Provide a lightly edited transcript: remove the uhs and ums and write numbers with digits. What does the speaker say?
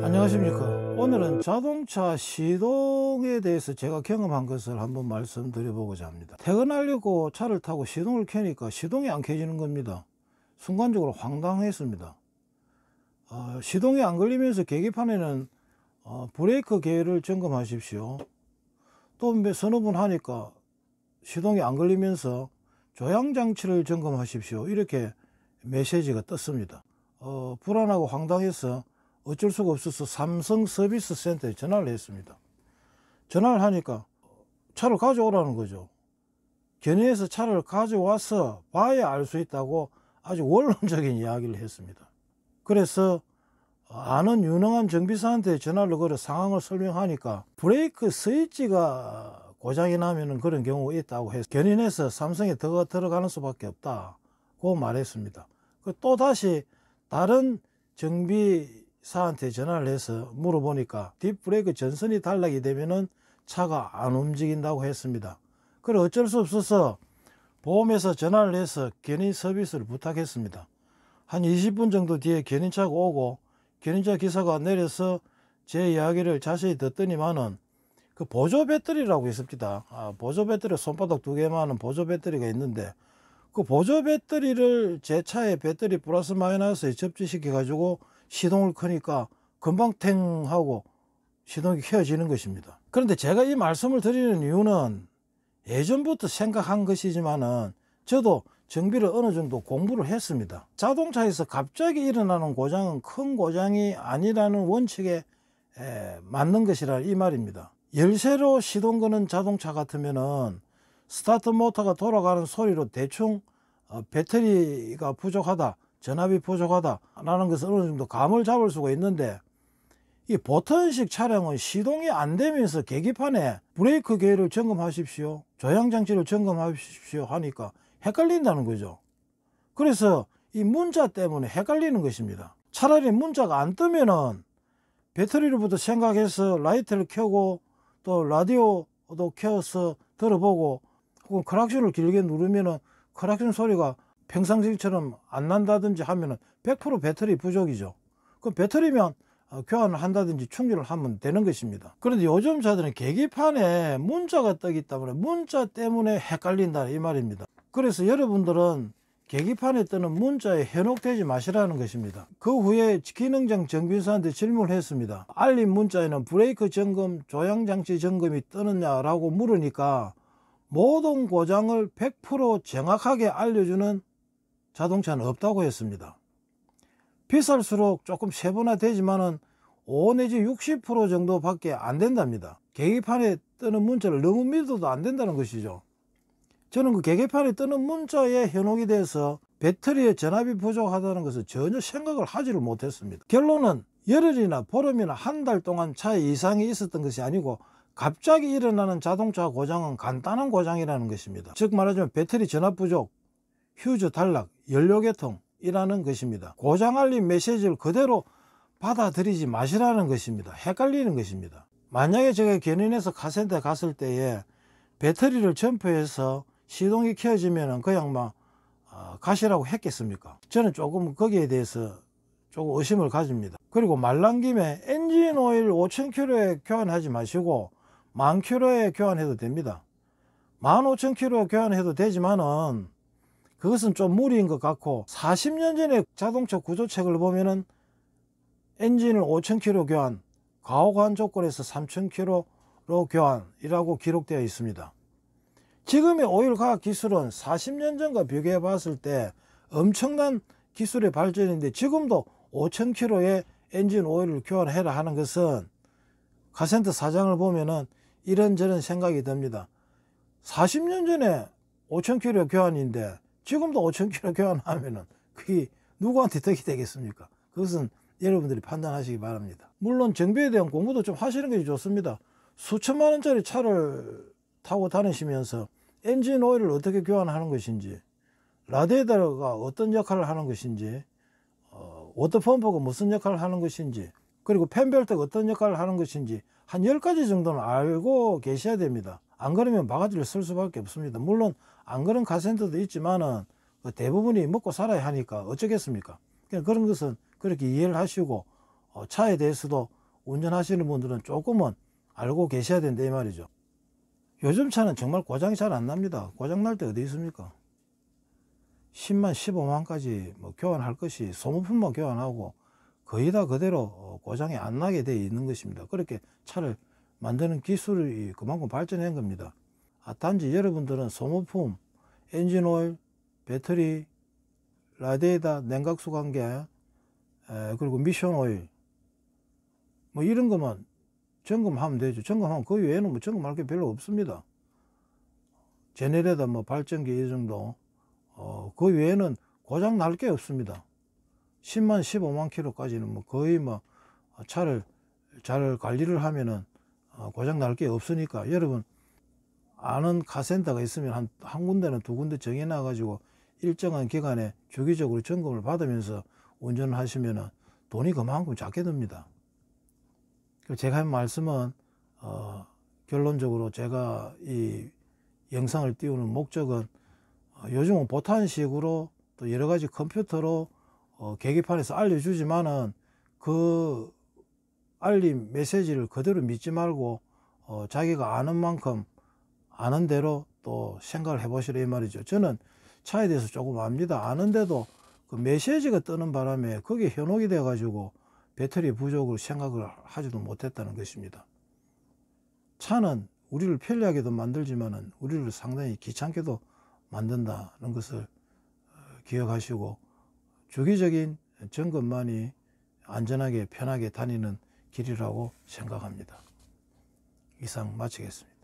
안녕하십니까. 오늘은 자동차 시동에 대해서 제가 경험한 것을 한번 말씀드려보고자 합니다. 퇴근하려고 차를 타고 시동을 켜니까 시동이 안 켜지는 겁니다. 순간적으로 황당했습니다. 시동이 안 걸리면서 계기판에는 브레이크 계를 점검하십시오. 또 서너 번 하니까 시동이 안 걸리면서 조향장치를 점검하십시오. 이렇게 메시지가 떴습니다. 불안하고 황당해서 어쩔 수가 없어서 삼성 서비스 센터에 전화를 했습니다. 전화를 하니까 차를 가져오라는 거죠. 견인해서 차를 가져와서 봐야 알 수 있다고 아주 원론적인 이야기를 했습니다. 그래서 아는 유능한 정비사한테 전화를 걸어 상황을 설명하니까 브레이크 스위치가 고장이 나면 그런 경우가 있다고 해서 견인해서 삼성에 더 들어가는 수밖에 없다고 말했습니다. 또다시 다른 정비사한테 전화를 해서 물어보니까 뒷브레이크 전선이 단락이 되면은 차가 안 움직인다고 했습니다. 그래 어쩔 수 없어서 보험회사 전화를 해서 견인 서비스를 부탁했습니다. 한 20분 정도 뒤에 견인차가 오고 견인차 기사가 내려서 제 이야기를 자세히 듣더니만은 그 보조 배터리라고 있습니다. 보조 배터리 손바닥 2개만한 보조 배터리가 있는데 그 보조 배터리를 제 차의 배터리 플러스 마이너스에 접지시켜 가지고 시동을 켜니까 금방 탱 하고 시동이 켜지는 것입니다. 그런데 제가 이 말씀을 드리는 이유는 예전부터 생각한 것이지만은 저도 정비를 어느 정도 공부를 했습니다. 자동차에서 갑자기 일어나는 고장은 큰 고장이 아니라는 원칙에 맞는 것이라 이 말입니다. 열쇠로 시동 거는 자동차 같으면은 스타트 모터가 돌아가는 소리로 대충 배터리가 부족하다, 전압이 부족하다 라는 것을 어느 정도 감을 잡을 수가 있는데 이 보턴식 차량은 시동이 안 되면서 계기판에 브레이크 계를 점검하십시오, 조향장치를 점검하십시오 하니까 헷갈린다는 거죠. 그래서 이 문자 때문에 헷갈리는 것입니다. 차라리 문자가 안 뜨면은 배터리로부터 생각해서 라이트를 켜고 또 라디오도 켜서 들어보고 혹은 클락션을 길게 누르면은 클락션 소리가 평상시처럼 안 난다든지 하면은 100% 배터리 부족이죠. 그럼 배터리면 교환을 한다든지 충전을 하면 되는 것입니다. 그런데 요즘 차들은 계기판에 문자가 뜨기 때문에 문자 때문에 헷갈린다 이 말입니다. 그래서 여러분들은 계기판에 뜨는 문자에 현혹되지 마시라는 것입니다. 그 후에 기능장 정비사한테 질문을 했습니다. 알림 문자에는 브레이크 점검, 조향장치 점검이 뜨느냐라고 물으니까 모든 고장을 100% 정확하게 알려주는 자동차는 없다고 했습니다. 비쌀수록 조금 세분화되지만은 5 내지 60% 정도밖에 안 된답니다. 계기판에 뜨는 문자를 너무 믿어도 안 된다는 것이죠. 저는 그 계기판에 뜨는 문자에 현혹이 돼서 배터리의 전압이 부족하다는 것을 전혀 생각을 하지를 못했습니다. 결론은 열흘이나 보름이나 한 달 동안 차에 이상이 있었던 것이 아니고 갑자기 일어나는 자동차 고장은 간단한 고장이라는 것입니다. 즉 말하자면 배터리 전압 부족, 휴즈 단락, 연료계통이라는 것입니다. 고장 알림 메시지를 그대로 받아들이지 마시라는 것입니다. 헷갈리는 것입니다. 만약에 제가 견인해서 카센터에 갔을 때에 배터리를 점프해서 시동이 켜지면 그냥 막 가시라고 했겠습니까? 저는 조금 거기에 대해서 조금 의심을 가집니다. 그리고 말란 김에 엔진 오일 5000km에 교환하지 마시고 10,000km에 교환해도 됩니다. 15,000km 교환해도 되지만은 그것은 좀 무리인 것 같고 40년 전에 자동차 구조책을 보면은 엔진을 5,000km 교환, 가호관 조건에서 3,000km로 교환이라고 기록되어 있습니다. 지금의 오일 과학 기술은 40년 전과 비교해 봤을 때 엄청난 기술의 발전인데 지금도 5,000km의 엔진 오일을 교환해라 하는 것은 카센터 사장을 보면은 이런저런 생각이 듭니다. 40년 전에 5,000km 교환인데 지금도 5,000km 교환하면은 그게 누구한테 덕이 되겠습니까? 그것은 여러분들이 판단하시기 바랍니다. 물론 정비에 대한 공부도 좀 하시는 것이 좋습니다. 수천만 원짜리 차를 타고 다니시면서 엔진 오일을 어떻게 교환하는 것인지, 라디에이터가 어떤 역할을 하는 것인지, 워터펌프가 무슨 역할을 하는 것인지, 그리고 팬벨트가 어떤 역할을 하는 것인지 한 10가지 정도는 알고 계셔야 됩니다. 안 그러면 바가지를 쓸 수밖에 없습니다. 물론 안 그런 카센터도 있지만은 대부분이 먹고 살아야 하니까 어쩌겠습니까? 그런 것은 그렇게 이해를 하시고 차에 대해서도 운전하시는 분들은 조금은 알고 계셔야 된다 이 말이죠. 요즘 차는 정말 고장이 잘 안 납니다. 고장 날 때 어디 있습니까? 10만 15만까지 뭐 교환할 것이 소모품만 교환하고 거의 다 그대로 고장이 안 나게 되어 있는 것입니다. 그렇게 차를 만드는 기술이 그만큼 발전한 겁니다. 단지 여러분들은 소모품, 엔진오일, 배터리, 라디에이터, 냉각수 관계, 그리고 미션오일 뭐 이런 것만 점검하면 되죠. 점검하면 그 외에는 뭐 점검할 게 별로 없습니다. 제네레이터 뭐 발전기 이 정도, 그 외에는 고장 날 게 없습니다. 10만 15만 킬로까지는 뭐 거의 뭐 차를 잘 관리를 하면은 고장 날 게 없으니까 여러분 아는 카센터가 있으면 한 군데는 두 군데 정해놔 가지고 일정한 기간에 주기적으로 점검을 받으면서 운전을 하시면은 돈이 그만큼 작게 듭니다. 제가 한 말씀은 결론적으로 제가 이 영상을 띄우는 목적은 요즘은 보탄식으로 또 여러 가지 컴퓨터로 계기판에서 알려주지만은 그 알림 메시지를 그대로 믿지 말고 자기가 아는 만큼 아는 대로 또 생각을 해보시라 이 말이죠. 저는 차에 대해서 조금 압니다. 아는데도 그 메시지가 뜨는 바람에 그게 현혹이 돼 가지고 배터리 부족을 생각을 하지도 못했다는 것입니다. 차는 우리를 편리하게도 만들지만은 우리를 상당히 귀찮게도 만든다는 것을 기억하시고 주기적인 점검만이 안전하게 편하게 다니는 길이라고 생각합니다. 이상 마치겠습니다.